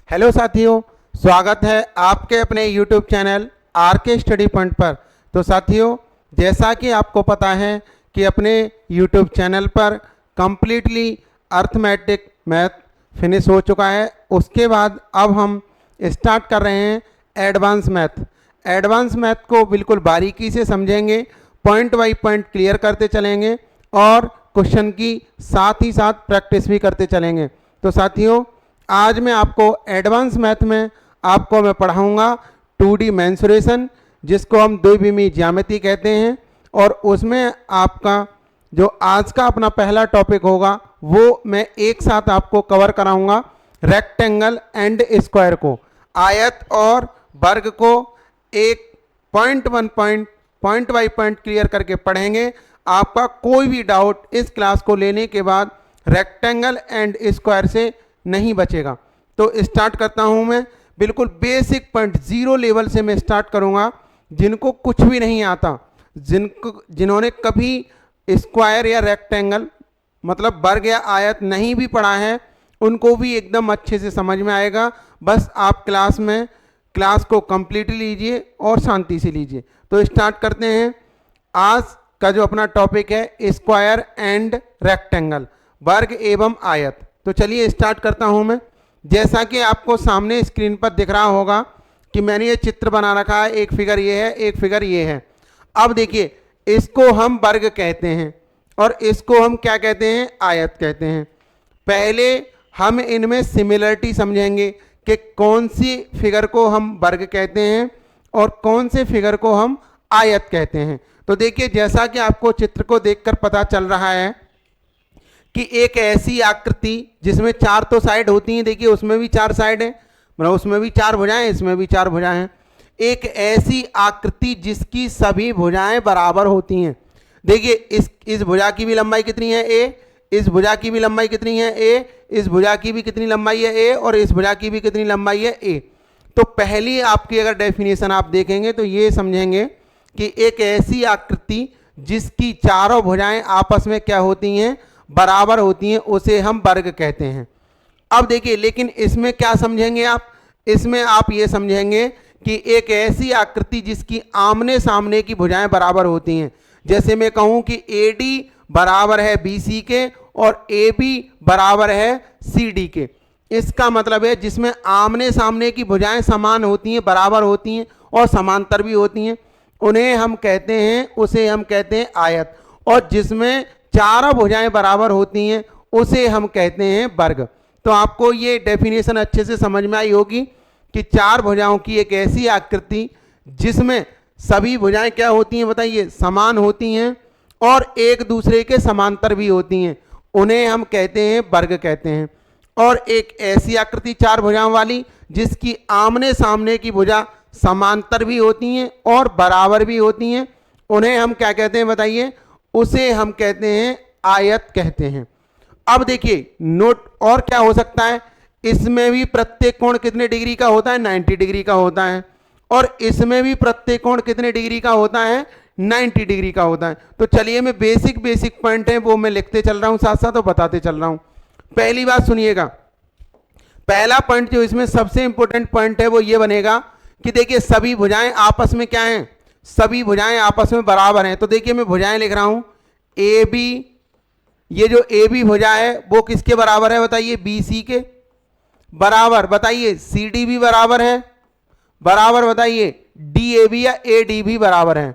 Hello साथियों, स्वागत है आपके अपने यूट्यूब चैनल आर के स्टडी पॉइंट पर। तो साथियों, जैसा कि आपको पता है कि अपने यूट्यूब चैनल पर कम्प्लीटली अर्थमेटिक मैथ फिनिश हो चुका है। उसके बाद अब हम स्टार्ट कर रहे हैं एडवांस मैथ। एडवांस मैथ को बिल्कुल बारीकी से समझेंगे, पॉइंट बाई पॉइंट क्लियर करते चलेंगे और क्वेश्चन की साथ ही साथ प्रैक्टिस भी करते चलेंगे। तो साथियों, आज मैं आपको एडवांस मैथ में आपको मैं पढ़ाऊंगा 2D मेंसुरेशन, जिसको हम द्विविमीय ज्यामिति कहते हैं। और उसमें आपका जो आज का अपना पहला टॉपिक होगा वो मैं एक साथ आपको कवर कराऊंगा रेक्टेंगल एंड स्क्वायर को, आयत और वर्ग को एक पॉइंट बाई पॉइंट क्लियर करके पढ़ेंगे। आपका कोई भी डाउट इस क्लास को लेने के बाद रेक्टेंगल एंड स्क्वायर से नहीं बचेगा। तो स्टार्ट करता हूं मैं बिल्कुल बेसिक पॉइंट, जीरो लेवल से मैं स्टार्ट करूंगा। जिनको कुछ भी नहीं आता, जिन्होंने कभी स्क्वायर या रेक्टेंगल मतलब वर्ग या आयत नहीं भी पढ़ा है, उनको भी एकदम अच्छे से समझ में आएगा। बस आप क्लास को कंप्लीट लीजिए और शांति से लीजिए। तो स्टार्ट करते हैं। आज का जो अपना टॉपिक है स्क्वायर एंड रेक्टेंगल, वर्ग एवं आयत। तो चलिए स्टार्ट करता हूं मैं। जैसा कि आपको सामने स्क्रीन पर दिख रहा होगा कि मैंने ये चित्र बना रखा है, एक फिगर ये है, एक फिगर ये है। अब देखिए, इसको हम वर्ग कहते हैं और इसको हम क्या कहते हैं, आयत कहते हैं। पहले हम इनमें सिमिलरिटी समझेंगे कि कौन सी फिगर को हम वर्ग कहते हैं और कौन से फिगर को हम आयत कहते हैं। तो देखिए, जैसा कि आपको चित्र को देखकर पता चल रहा है कि एक ऐसी आकृति जिसमें चार तो साइड होती हैं, देखिए उसमें भी चार साइड है, मतलब उसमें भी चार भुजाएं, इसमें भी चार भुजाएं हैं। एक ऐसी आकृति जिसकी सभी भुजाएं बराबर होती हैं। देखिए इस भुजा की भी लंबाई कितनी है, ए, इस भुजा की भी लंबाई कितनी है, ए, इस भुजा की भी कितनी लंबाई है, ए, और इस भुजा की भी कितनी लंबाई है, ए। तो पहली आपकी अगर डेफिनेशन आप देखेंगे तो ये समझेंगे कि एक ऐसी आकृति जिसकी चारों भुजाएं आपस में क्या होती हैं, बराबर होती हैं, उसे हम वर्ग कहते हैं। अब देखिए, लेकिन इसमें क्या समझेंगे आप, इसमें आप ये समझेंगे कि एक ऐसी आकृति जिसकी आमने सामने की भुजाएं बराबर होती हैं। जैसे मैं कहूं कि AD बराबर है BC के और AB बराबर है CD के। इसका मतलब है जिसमें आमने सामने की भुजाएं समान होती हैं, बराबर होती हैं और समांतर भी होती हैं, उन्हें हम कहते हैं, उसे हम कहते हैं आयत। और जिसमें चारों भुजाएं बराबर होती हैं उसे हम कहते हैं वर्ग। तो आपको ये डेफिनेशन अच्छे से समझ में आई होगी कि चार भुजाओं की एक ऐसी आकृति जिसमें सभी भुजाएं क्या होती हैं, बताइए, समान होती हैं और एक दूसरे के समांतर भी होती हैं, उन्हें हम कहते हैं वर्ग कहते हैं। और एक ऐसी आकृति चार भुजाओं वाली जिसकी आमने सामने की भुजा समांतर भी होती हैं और बराबर भी होती हैं, उन्हें हम क्या कहते हैं, बताइए, उसे हम कहते हैं आयत कहते हैं। अब देखिए नोट और क्या हो सकता है, इसमें भी प्रत्येक कोण कितने डिग्री का होता है, 90 डिग्री का होता है। और इसमें भी प्रत्येक कोण कितने डिग्री का होता है, 90 डिग्री का होता है। तो चलिए मैं बेसिक पॉइंट है वो मैं लिखते चल रहा हूं, साथ साथ तो बताते चल रहा हूं। पहली बात सुनिएगा, पहला पॉइंट जो इसमें सबसे इंपॉर्टेंट पॉइंट है वो ये बनेगा कि देखिए सभी भुजाएं आपस में क्या हैं, सभी भुजाएं आपस में बराबर हैं। तो देखिए मैं भुजाएं लिख रहा हूं, AB, ये जो AB भुजा है वो किसके बराबर है, बताइए, BC के बराबर। बताइए CD भी बराबर है, बराबर। बताइए DAB या AD भी बराबर है।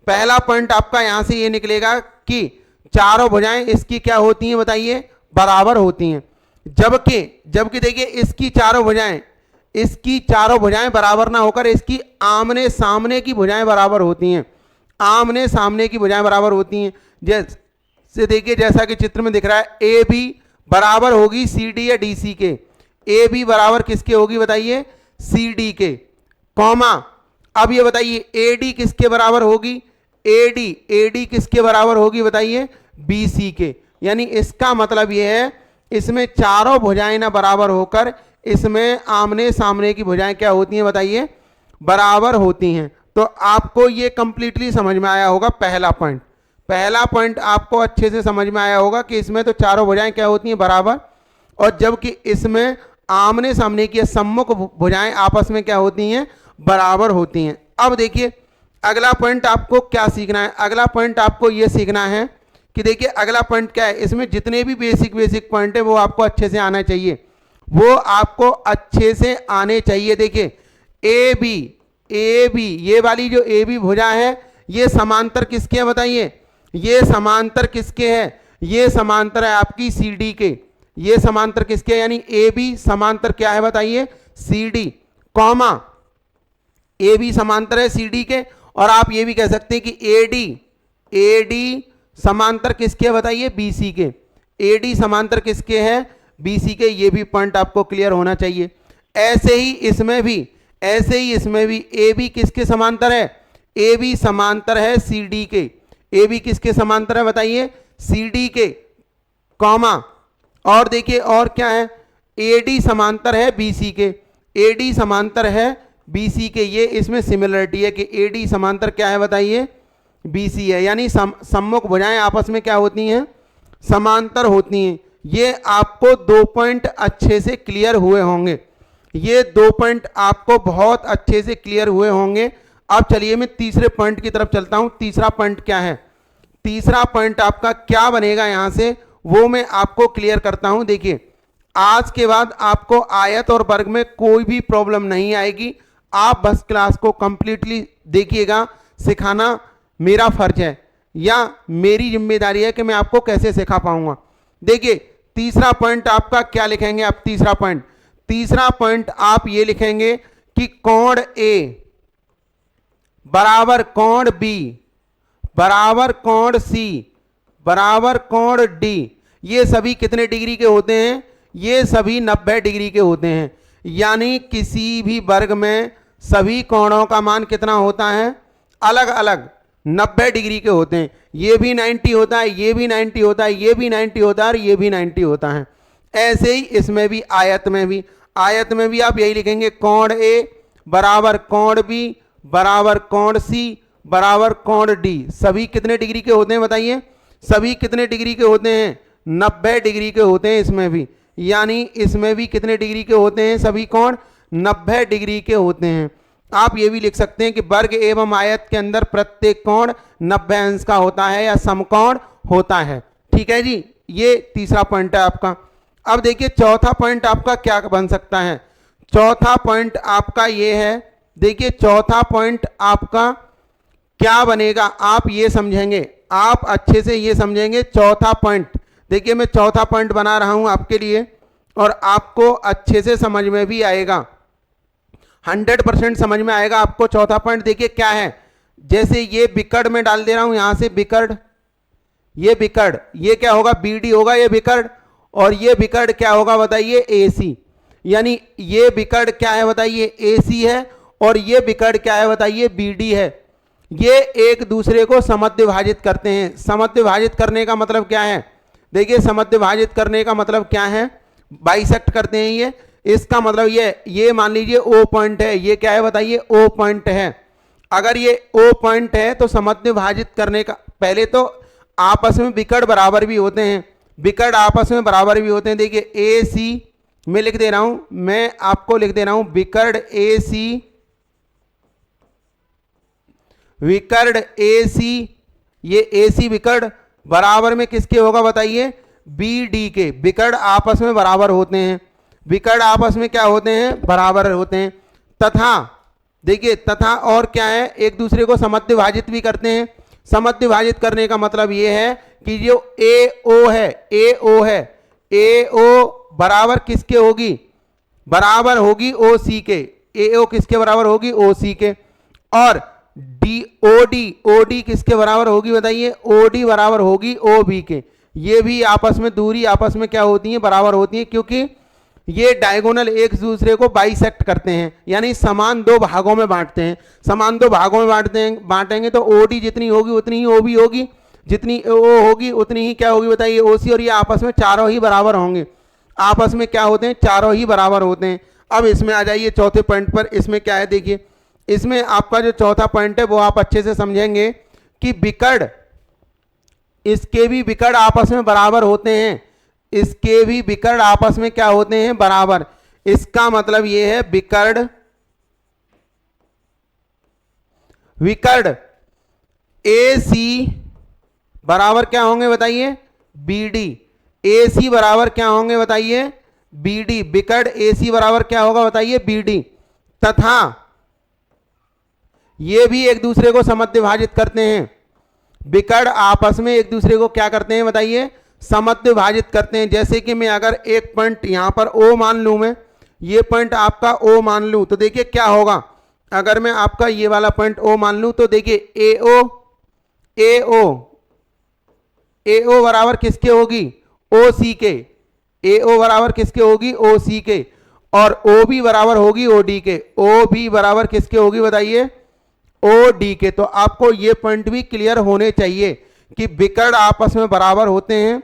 पहला पॉइंट आपका यहां से ये निकलेगा कि चारों भुजाएं इसकी क्या होती हैं, बताइए, बराबर होती हैं। जबकि देखिए इसकी चारों भुजाएं बराबर ना होकर इसकी आमने सामने की भुजाएं बराबर होती हैं, आमने सामने की भुजाएं बराबर होती हैं। जैसे देखिए, जैसा कि चित्र में दिख रहा है, AB बराबर होगी CD या DC के। AB बराबर किसके होगी, बताइए, CD के, कॉमा। अब ये बताइए AD किसके बराबर होगी, AD किसके बराबर होगी, बताइए, BC के। यानी इसका मतलब ये है इसमें चारों भुजाएं ना बराबर होकर इसमें आमने सामने की भुजाएं क्या होती हैं, बताइए, बराबर होती हैं। तो आपको ये कंप्लीटली समझ में आया होगा। पहला पॉइंट आपको अच्छे से समझ में आया होगा कि इसमें तो चारों भुजाएं क्या होती हैं, बराबर, और जबकि इसमें आमने सामने की सम्मुख भुजाएं आपस में क्या होती हैं, बराबर होती हैं। अब देखिए अगला पॉइंट आपको क्या सीखना है, अगला पॉइंट आपको ये सीखना है कि देखिए अगला पॉइंट क्या है, इसमें जितने भी बेसिक पॉइंट है वो आपको अच्छे से आना चाहिए, वो आपको अच्छे से आने चाहिए। देखिए ए बी ये वाली जो ए बी भुजा है ये समांतर किसके है बताइए, ये समांतर किसके है, ये समांतर है आपकी सी डी के, ये समांतर किसके है, यानी ए बी समांतर क्या है बताइए, C D, comma A B समांतर है सी डी के। और आप ये भी कह सकते हैं कि ए डी समांतर किसके है बताइए, बी सी के, ए डी समांतर किसके है, बी सी के। ये भी पॉइंट आपको क्लियर होना चाहिए। ऐसे ही इसमें भी ए बी किसके समांतर है, ए बी समांतर है सी डी के, ए बी किसके समांतर है बताइए, सी डी के, कॉमा और देखिए और क्या है, ए डी समांतर है बी सी के, ए डी समांतर है बी सी के। ये इसमें सिमिलरिटी है कि ए डी समांतर क्या है बताइए, बी सी है, यानी सम्मुख भुजाएं आपस में क्या होती हैं, समांतर होती हैं। ये आपको 2 पॉइंट अच्छे से क्लियर हुए होंगे, ये 2 पॉइंट आपको बहुत अच्छे से क्लियर हुए होंगे। अब चलिए मैं तीसरे पॉइंट की तरफ चलता हूं। तीसरा पॉइंट क्या है, तीसरा पॉइंट आपका क्या बनेगा यहां से, वो मैं आपको क्लियर करता हूं। देखिए आज के बाद आपको आयत और वर्ग में कोई भी प्रॉब्लम नहीं आएगी। आप बस क्लास को कंप्लीटली देखिएगा, सिखाना मेरा फर्ज है या मेरी जिम्मेदारी है कि मैं आपको कैसे सिखा पाऊंगा। देखिए तीसरा पॉइंट आपका क्या लिखेंगे आप, तीसरा पॉइंट आप ये लिखेंगे कि कोण ए बराबर कोण बी बराबर कोण सी बराबर कोण डी, ये सभी कितने डिग्री के होते हैं, ये सभी 90 डिग्री के होते हैं। यानी किसी भी वर्ग में सभी कोणों का मान कितना होता है, अलग अलग 90 डिग्री के होते हैं। ये भी 90 होता है, ये भी 90 होता है, ये भी 90 होता है और ये भी 90 होता है। ऐसे ही इसमें भी आयत में भी आप यही लिखेंगे, कोण ए बराबर कोण बी बराबर कोण सी बराबर कोण डी। सभी कितने डिग्री के होते हैं बताइए, सभी कितने डिग्री के होते हैं, 90 डिग्री के होते हैं इसमें भी। यानी इसमें भी कितने डिग्री के होते हैं, सभी कोण 90 डिग्री के होते हैं। आप ये भी लिख सकते हैं कि वर्ग एवं आयत के अंदर प्रत्येक कोण 90 अंश का होता है या समकोण होता है। ठीक है जी, ये तीसरा पॉइंट है आपका। अब देखिए चौथा पॉइंट आपका क्या बन सकता है, चौथा पॉइंट आपका ये है, देखिए चौथा पॉइंट आपका क्या बनेगा, आप ये समझेंगे, आप अच्छे से ये समझेंगे चौथा पॉइंट। देखिए मैं चौथा पॉइंट बना रहा हूं आपके लिए और आपको अच्छे से समझ में भी आएगा, 100% समझ में आएगा आपको चौथा पॉइंट। देखिए क्या है, जैसे ये बिकर्ड में डाल दे रहा हूं, यहां से बिकर्ड, ये बिकर्ड, ये क्या होगा, बीडी होगा ये बिकर्ड, और ये बिकर्ड क्या होगा बताइए, एसी। यानी ये बिकर्ड क्या है बताइए, एसी है, और ये बिकर्ड क्या है बताइए, बीडी है। ये एक दूसरे को समद्विभाजित करते हैं। समद्विभाजित करने का मतलब क्या है, देखिए समद्विभाजित करने का मतलब क्या है, बाइसेक्ट करते हैं ये। इसका मतलब ये मान लीजिए ओ पॉइंट है, ये क्या है बताइए, ओ पॉइंट है। अगर ये ओ पॉइंट है तो समद्विभाजित करने का, पहले तो आपस में बिकर्ड बराबर भी होते हैं, बिकर्ड आपस में बराबर भी होते हैं। देखिए ए सी मैं लिख दे रहा हूं, मैं आपको लिख दे रहा हूं, बिकर्ड ए सी, विकर्ड ए सी, ये ए सी विकर्ड बराबर में किसके होगा बताइए, बी डी के। विकर्ड आपस में बराबर होते हैं, विकर्ड आपस में क्या होते हैं, बराबर होते हैं। तथा देखिए तथा और क्या है, एक दूसरे को समद्विभाजित भी करते हैं। समद्विभाजित करने का मतलब ये है कि जो ए ओ है, ए ओ है, ए ओ बराबर किसके होगी, बराबर होगी ओ सी के। ए ओ किसके बराबर होगी, ओ सी के। और डी ओ डी किसके बराबर होगी बताइए, ओ डी बराबर होगी ओ बी के। ये भी आपस में दूरी आपस में क्या होती है, बराबर होती है, क्योंकि ये डायगोनल एक दूसरे को बाइसेक्ट करते हैं, यानी समान दो भागों में बांटते हैं। समान दो भागों में बांटेंगे तो ओ डी जितनी होगी उतनी ही ओ बी होगी, जितनी ओ होगी उतनी ही क्या होगी बताइए, ओ सी। और ये आपस में चारों ही बराबर होंगे, आपस में क्या होते हैं, चारों ही बराबर होते हैं। अब इसमें आ जाइए चौथे पॉइंट पर। इसमें क्या है, देखिए इसमें आपका जो चौथा पॉइंट है वो आप अच्छे से समझेंगे कि विकर्ड, इसके भी विकर्ड आपस में बराबर होते हैं, इसके भी विकर्ड आपस में क्या होते हैं, बराबर। इसका मतलब ये है विकर्ण ए सी बराबर क्या होंगे बताइए, बी डी। ए सी बराबर क्या होंगे बताइए, बी डी। विकर्ण ए सी बराबर क्या होगा बताइए, बी डी। तथा ये भी एक दूसरे को समद्विभाजित करते हैं। विकर्ण आपस में एक दूसरे को क्या करते हैं बताइए, समद्विभाजित करते हैं। जैसे कि मैं अगर एक पॉइंट यहां पर ओ मान लूं, मैं ये पॉइंट आपका ओ मान लूं, तो देखिए क्या होगा। अगर मैं आपका ये वाला पॉइंट ओ मान लूं तो देखिए ए ओ बराबर किसके होगी, ओ सी के। ए ओ बराबर किसके होगी, ओ सी के। और ओ बी बराबर होगी ओ डी के। ओ बी बराबर किसके होगी बताइए, ओ डी के। तो आपको ये पॉइंट भी क्लियर होने चाहिए कि विकर्ण आपस में बराबर होते हैं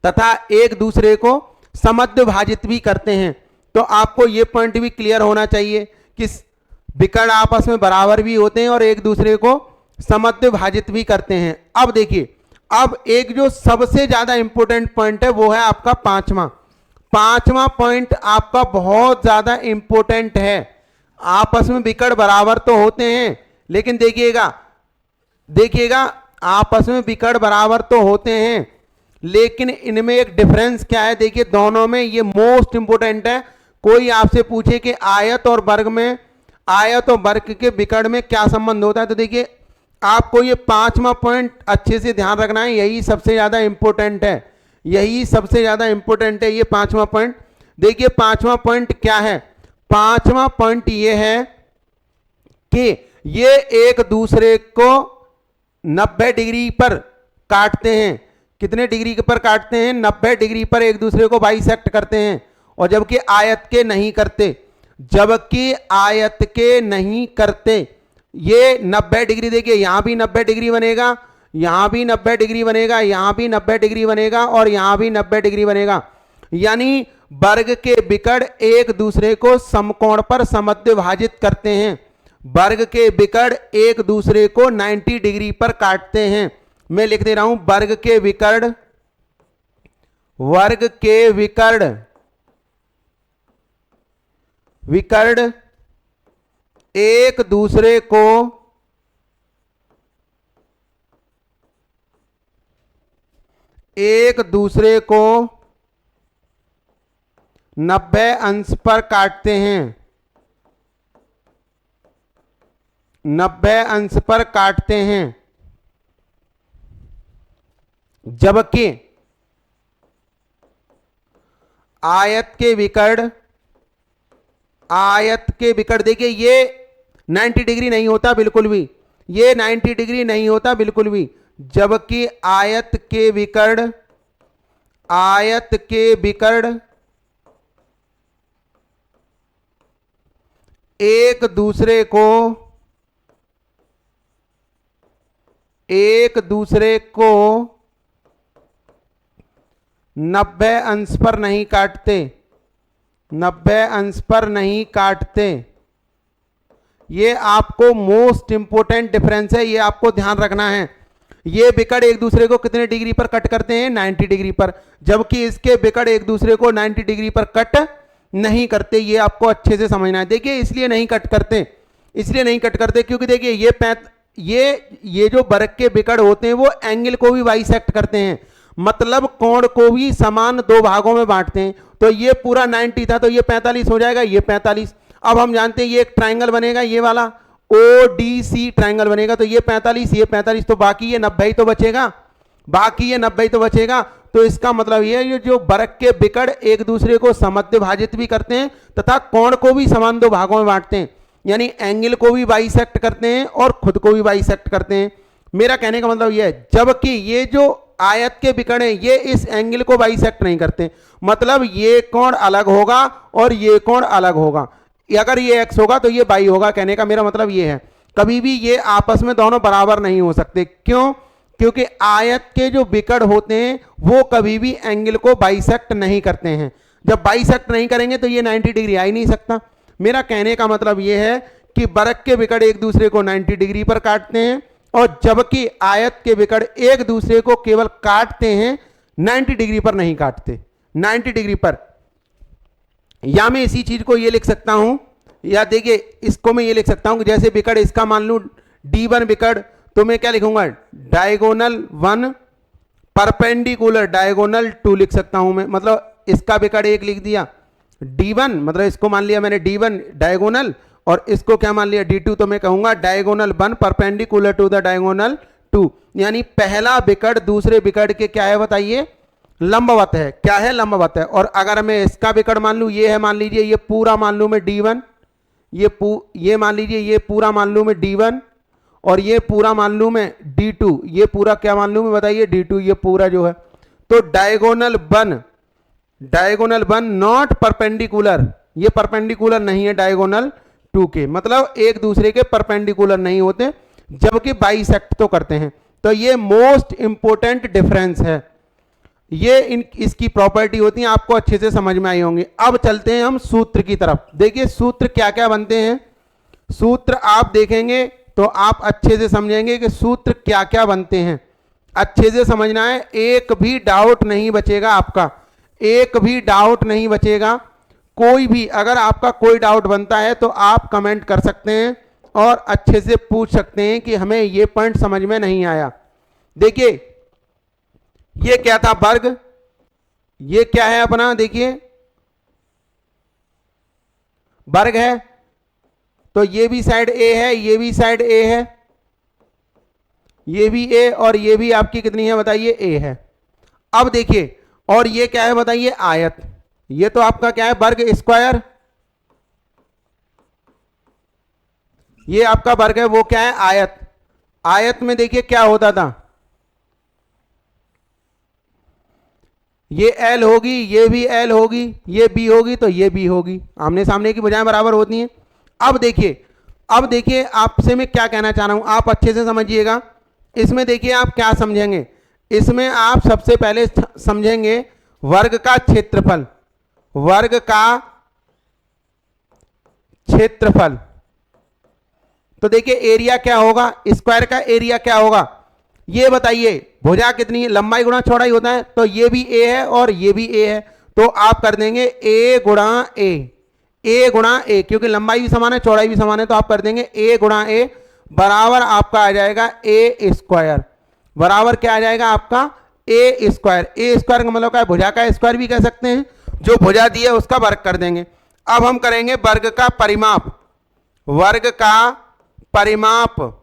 तथा एक दूसरे को समद्विभाजित भी करते हैं। तो आपको ये पॉइंट भी क्लियर होना चाहिए कि विकर्ण आपस में बराबर भी होते हैं और एक दूसरे को समद्विभाजित भी करते हैं। अब देखिए, अब एक जो सबसे ज्यादा इंपॉर्टेंट पॉइंट है वो है आपका पांचवा पॉइंट आपका बहुत ज्यादा इंपॉर्टेंट है। आपस में विकर्ण बराबर तो होते हैं, लेकिन देखिएगा आपस में विकर्ण बराबर तो होते हैं, लेकिन इनमें एक डिफरेंस क्या है। देखिए दोनों में ये मोस्ट इंपोर्टेंट है। कोई आपसे पूछे कि आयत और वर्ग के विकर्ण में क्या संबंध होता है, तो देखिए आपको ये पांचवा पॉइंट अच्छे से ध्यान रखना है। यही सबसे ज्यादा इंपॉर्टेंट है, ये पांचवा पॉइंट। देखिए पांचवा पॉइंट क्या है, पांचवा पॉइंट ये है कि ये एक दूसरे को 90 डिग्री पर काटते हैं। कितने डिग्री पर काटते हैं, 90 डिग्री पर एक दूसरे को बाइसेक्ट करते हैं। और जबकि आयत के नहीं करते, ये 90 डिग्री। देखिए यहां भी 90 डिग्री बनेगा, यहां भी 90 डिग्री बनेगा, यहां भी 90 डिग्री बनेगा और यहां भी 90 डिग्री बनेगा। यानी वर्ग के विकर्ण एक दूसरे को समकोण पर समद्विभाजित करते हैं। वर्ग के विकर्ण एक दूसरे को 90 डिग्री पर काटते हैं। मैं लिख दे रहा हूं, वर्ग के विकर्ण एक दूसरे को 90 अंश पर काटते हैं। 90 अंश पर काटते हैं, जबकि आयत के विकर्ण देखिए ये 90 डिग्री नहीं होता बिल्कुल भी, ये 90 डिग्री नहीं होता बिल्कुल भी। जबकि आयत के विकर्ण एक दूसरे को 90 अंश पर नहीं काटते, 90 अंश पर नहीं काटते। ये आपको मोस्ट इंपोर्टेंट डिफरेंस है, ये आपको ध्यान रखना है। ये विकर्ण एक दूसरे को कितने डिग्री पर कट करते हैं, 90 डिग्री पर, जबकि इसके विकर्ण एक दूसरे को 90 डिग्री पर कट नहीं करते। ये आपको अच्छे से समझना है। देखिए इसलिए नहीं कट करते क्योंकि देखिए ये जो वर्ग के विकर्ण होते हैं वो एंगल को भी बाइसेक्ट करते हैं, मतलब कोण को भी समान दो भागों में बांटते हैं। तो ये पूरा 90 था तो ये 45 हो जाएगा, ये 45। अब हम जानते हैं ये एक ट्राइंगल बनेगा, ये वाला ODC ट्राइंगल बनेगा, तो ये 45, ये 45, तो बाकी ये 90 ही तो बचेगा। तो इसका मतलब ये जो वर्ग के विकर्ण एक दूसरे को समद्विभाजित भी करते हैं तथा कोण को भी समान दो भागों में बांटते हैं, यानी एंगल को भी बाइसेक्ट करते हैं और खुद को भी बाइसेक्ट करते हैं। मेरा कहने का मतलब यह है, जबकि ये जो आयत के विकर्ण है ये इस एंगल को बाइसेक्ट नहीं करते, मतलब ये कोण अलग होगा और ये कोण अलग होगा। अगर ये x होगा तो ये y होगा। कहने का मेरा मतलब ये है, कभी भी ये आपस में दोनों बराबर नहीं हो सकते। क्यों? क्योंकि आयत के जो विकर्ण होते हैं वो कभी भी एंगल को बाइसेक्ट नहीं करते हैं। जब बाइसेक्ट नहीं करेंगे तो ये 90 डिग्री आ ही नहीं सकता। मेरा कहने का मतलब ये है कि वर्ग के विकर्ण एक दूसरे को 90 डिग्री पर काटते हैं और जबकि आयत के विकर्ण एक दूसरे को केवल काटते हैं, 90 डिग्री पर नहीं काटते, 90 डिग्री पर। या मैं इसी चीज को ये लिख सकता हूं, या देखिए इसको मैं ये लिख सकता हूं कि जैसे विकर्ण इसका मान लूं D1 विकर्ण, तो मैं क्या लिखूंगा, डायगोनल 1 परपेंडिकुलर डायगोनल 2 लिख सकता हूं मैं। मतलब इसका विकर्ण 1 लिख दिया, D1 मतलब इसको मान लिया मैंने D1 डायगोनल, और इसको क्या मान लिया D2, तो मैं कहूंगा diagonal 1 perpendicular to the diagonal 2। यानी पहला विकर्ण दूसरे विकर्ण के क्या है बताइए, लंबवत है। क्या है, लंबवत है। और अगर मैं इसका विकर्ण मान लूं, ये है, मान लीजिए ये पूरा मान लूं मैं D1, ये मान लीजिए ये पूरा मान लूं मैं D1, और ये पूरा मान लूं मैं D2, ये पूरा क्या मान लूं मैं बताइए D2, ये पूरा जो है। तो डायगोनल 1 नॉट परपेंडिकुलर, ये परपेंडिकुलर नहीं है डायगोनल 2 के, मतलब एक दूसरे के परपेंडिकुलर नहीं होते, जबकि बाइसेक्ट तो करते हैं। तो ये मोस्ट इंपोर्टेंट डिफरेंस है, ये इसकी प्रॉपर्टी होती है, आपको अच्छे से समझ में आई होंगी। अब चलते हैं हम सूत्र की तरफ। देखिए सूत्र क्या क्या बनते हैं, सूत्र आप देखेंगे तो आप अच्छे से समझेंगे कि सूत्र क्या क्या बनते हैं, अच्छे से समझना है, एक भी डाउट नहीं बचेगा आपका, एक भी डाउट नहीं बचेगा। कोई भी अगर आपका कोई डाउट बनता है तो आप कमेंट कर सकते हैं और अच्छे से पूछ सकते हैं कि हमें ये पॉइंट समझ में नहीं आया। देखिए ये क्या था, वर्ग, ये क्या है अपना, देखिए वर्ग है, तो ये भी साइड ए है, ये भी साइड ए है, ये भी ए, और ये भी आपकी कितनी है बताइए, ए है। अब देखिए, और ये क्या है बताइए, आयत, ये तो आपका क्या है, वर्ग स्क्वायर, ये आपका वर्ग है, वो क्या है, आयत। आयत में देखिए क्या होता था, ये एल होगी, ये भी एल होगी, ये बी होगी, तो ये बी होगी, आमने सामने की भुजाएं बराबर होती हैं। अब देखिए आपसे मैं क्या कहना चाह रहा हूं, आप अच्छे से समझिएगा। इसमें देखिए आप क्या समझेंगे, इसमें आप सबसे पहले समझेंगे वर्ग का क्षेत्रफल, वर्ग का क्षेत्रफल। तो देखिए एरिया क्या होगा, स्क्वायर का एरिया क्या होगा, ये बताइए, भुजा कितनी है, लंबाई गुणा चौड़ाई होता है, तो ये भी ए है और ये भी ए है, तो आप कर देंगे ए गुणा ए, क्योंकि लंबाई भी समान है चौड़ाई भी समान है, तो आप कर देंगे ए गुणा ए बराबर आपका आ जाएगा ए स्क्वायर, बराबर क्या आ जाएगा आपका ए स्क्वायर। ए स्क्वायर का मतलब क्या है, भुजा का स्क्वायर भी कह सकते हैं, जो भुजा दी है उसका वर्ग कर देंगे। अब हम करेंगे वर्ग का परिमाप, वर्ग का परिमाप।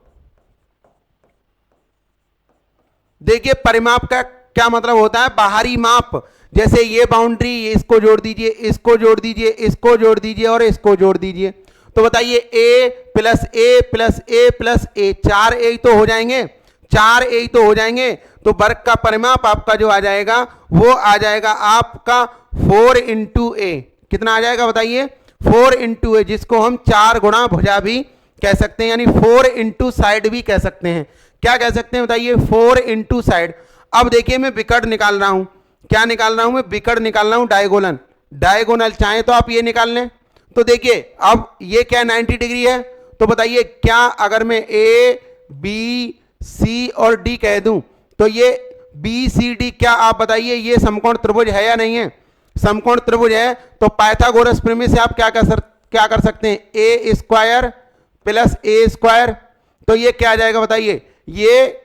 देखिए परिमाप का क्या मतलब होता है, बाहरी माप, जैसे ये बाउंड्री, इसको जोड़ दीजिए, इसको जोड़ दीजिए, इसको जोड़ दीजिए और इसको जोड़ दीजिए, तो बताइए ए प्लस ए प्लस ए प्लस ए, 4 ए तो हो जाएंगे, 4 ए तो हो जाएंगे। तो वर्ग का परिमाप आपका जो आ जाएगा वो आ जाएगा आपका 4 इंटू ए, कितना आ जाएगा बताइए, 4 इंटू ए, जिसको हम 4 गुणा भुजा भी कह सकते हैं, यानी 4 इंटू साइड भी कह सकते हैं। क्या कह सकते हैं बताइए, 4 इंटू साइड। अब देखिए मैं विकर्ण निकाल रहा हूं, क्या निकाल रहा हूं मैं, विकर्ण निकाल रहा हूं डायगोनल, डायगोनल चाहे तो आप ये निकाल लें। तो देखिए अब ये क्या 90 डिग्री है, तो बताइए क्या अगर मैं ए बी सी और डी कह दूं, तो ये बी सी डी क्या आप बताइए ये समकोण त्रिभुज है या नहीं है, समकोण त्रिभुज है। तो पाइथागोरस प्रमेय से आप क्या कर सकते हैं, ए स्क्वायर प्लस ए स्क्वायर, तो ये क्या आ जाएगा बताइए, ये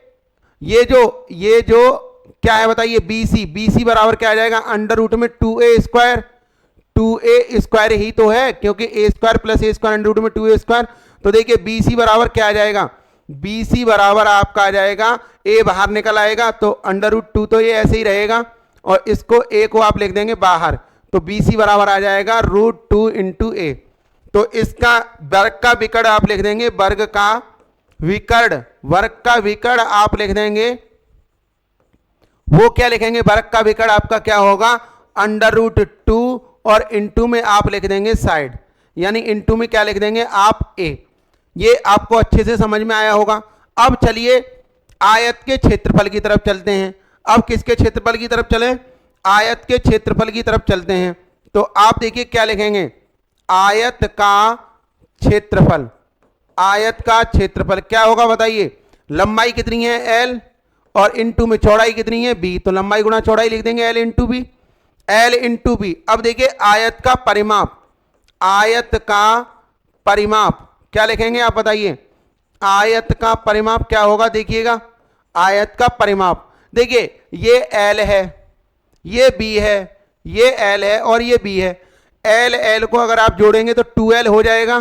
जो क्या है बताइए, BC बराबर क्या आ जाएगा, अंडर रूट में 2a स्क्वायर ही तो है, क्योंकि a square plus A square under root में 2a स्क्वायर। तो देखिए BC बराबर क्या आ जाएगा, BC बराबर आपका आ जाएगा, a बाहर निकल आएगा तो अंडर रूट 2 तो ये ऐसे ही रहेगा, और इसको a को आप लिख देंगे बाहर, तो BC बराबर आ जाएगा √2 इंटू ए। तो इसका वर्ग का विकर्ण आप लिख देंगे, वर्ग का विकर्ण आप लिख देंगे, वो क्या लिखेंगे, वर्ग का विकर्ण आपका क्या होगा, अंडर रूट 2 और इंटू में आप लिख देंगे साइड, यानी इंटू में क्या लिख देंगे आप a। ये आपको अच्छे से समझ में आया होगा। अब चलिए आयत के क्षेत्रफल की तरफ चलते हैं। अब किसके क्षेत्रफल की तरफ चलें, आयत के क्षेत्रफल की तरफ चलते हैं। तो आप देखिए क्या लिखेंगे, आयत का क्षेत्रफल, आयत का क्षेत्रफल क्या होगा बताइए, लंबाई कितनी है एल और इंटू में चौड़ाई कितनी है बी, तो लंबाई गुणा चौड़ाई लिख देंगे L into B, L into B. अब देखिए आयत का परिमाप, आयत का परिमाप क्या लिखेंगे आप बताइए, आयत का परिमाप क्या होगा, देखिएगा आयत का परिमाप, देखिए ये एल है, ये बी है, ये एल है और ये बी है। एल एल को अगर आप जोड़ेंगे तो 2l हो जाएगा,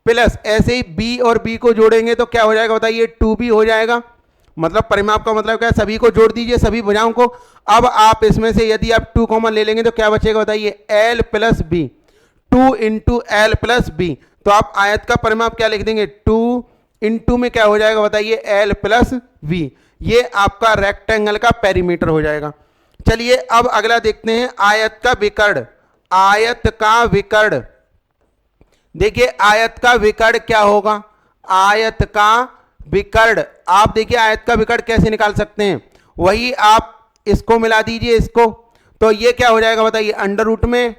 प्लस ऐसे ही बी और बी को जोड़ेंगे तो क्या हो जाएगा बताइए, 2b हो जाएगा। मतलब परिमाप का मतलब क्या है, सभी को जोड़ दीजिए, सभी भुजाओं को। अब आप इसमें से यदि आप 2 कॉमन ले लेंगे तो क्या बचेगा बताइए, l plus B, 2 into L plus B. तो आप आयत का परिमाप क्या लिख देंगे, 2 इंटू में क्या हो जाएगा बताइए, एल प्लस वी। ये आपका रेक्टेंगल का पेरीमीटर हो जाएगा। चलिए अब अगला देखते हैं आयत का विकर्ण, आयत का विकर्ण। देखिए आयत का विकर्ण क्या होगा, आयत का विकर्ण, आप देखिए आयत का विकर्ण कैसे निकाल सकते हैं, वही आप इसको मिला दीजिए इसको, तो ये क्या हो जाएगा बताइए, अंडर रूट में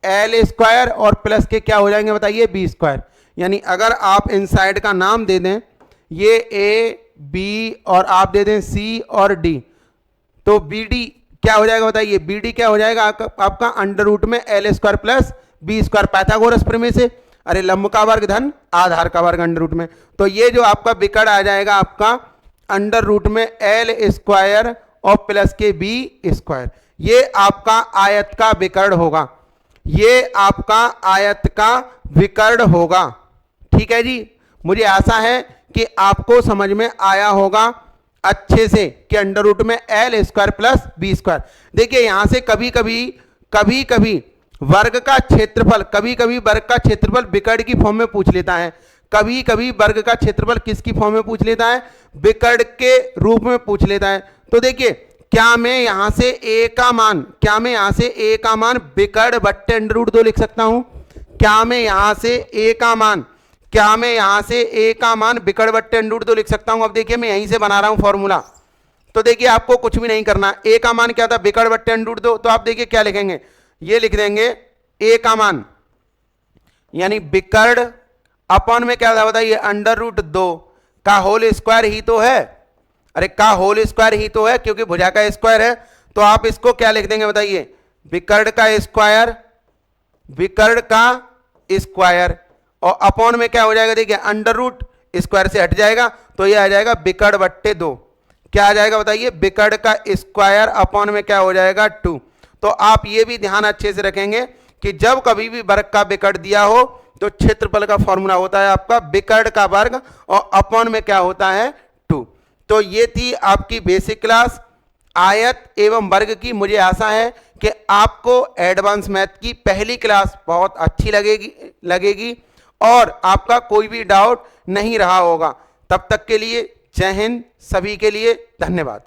एल स्क्वायर और प्लस के क्या हो जाएंगे बताइए, बी स्क्वायर। यानी अगर आप इन साइड का नाम दे दें, ये ए बी और आप दे दें सी और डी, तो बी डी क्या हो जाएगा बताइए, बी डी क्या हो जाएगा आपका अंडर रूट में L square plus B square, Pythagoras प्रमेय से, अरे लंब का वर्ग धन आधार का वर्ग अंडर रूट में। तो ये जो आपका विकर्ण आ जाएगा आपका अंडर रूट में एल स्क्वायर और प्लस के बी स्क्वायर, ये आपका आयत का विकर्ण होगा, ये आपका आयत का विकर्ण होगा। ठीक है जी, मुझे आशा है कि आपको समझ में आया होगा अच्छे से कि अंडर रूट में L square plus B square. देखिए यहां से कभी कभी वर्ग का क्षेत्रफल, कभी कभी वर्ग का क्षेत्रफल विकर्ण की फॉर्म में पूछ लेता है, कभी कभी वर्ग का क्षेत्रफल किसकी फॉर्म में पूछ लेता है, विकर्ण के रूप में पूछ लेता है। तो देखिए क्या मैं यहां से a का मान, क्या मैं यहां से a का मान विकर्ण बट्टे अंडर रूट 2 लिख सकता हूं, क्या मैं यहां से a का मान, क्या मैं यहां से a का मान विकर्ण बट्टे अंडर रूट 2 लिख सकता हूं। अब देखिए मैं यहीं से बना रहा हूं फॉर्मूला, तो देखिए आपको कुछ भी नहीं करना, a का मान क्या था, विकर्ण बट्टे अंडर रूट 2, तो आप देखिए क्या लिखेंगे, ये लिख देंगे a का मान यानी विकर्ण अपॉन में क्या था बताइए, अंडर रूट 2 का होल स्क्वायर ही तो है, अरे का होल स्क्वायर ही तो है क्योंकि भुजा का स्क्वायर है। तो आप इसको क्या लिख देंगे बताइए, विकर्ण का स्क्वायर, विकर्ण का स्क्वायर और अपॉन में क्या हो जाएगा, देखिए अंडर रूट स्क्वायर से हट जाएगा तो ये आ जाएगा विकर्ण बट्टे 2, क्या आ जाएगा बताइए, विकर्ण का स्क्वायर अपॉन में क्या हो जाएगा 2। तो आप ये भी ध्यान अच्छे से रखेंगे कि जब कभी भी वर्ग का विकर्ण दिया हो तो क्षेत्रफल का फॉर्मूला होता है आपका विकर्ण का वर्ग और अपॉन में क्या होता है 2। तो ये थी आपकी बेसिक क्लास आयत एवं वर्ग की। मुझे आशा है कि आपको एडवांस मैथ की पहली क्लास बहुत अच्छी लगेगी और आपका कोई भी डाउट नहीं रहा होगा। तब तक के लिए जय हिंद, सभी के लिए धन्यवाद।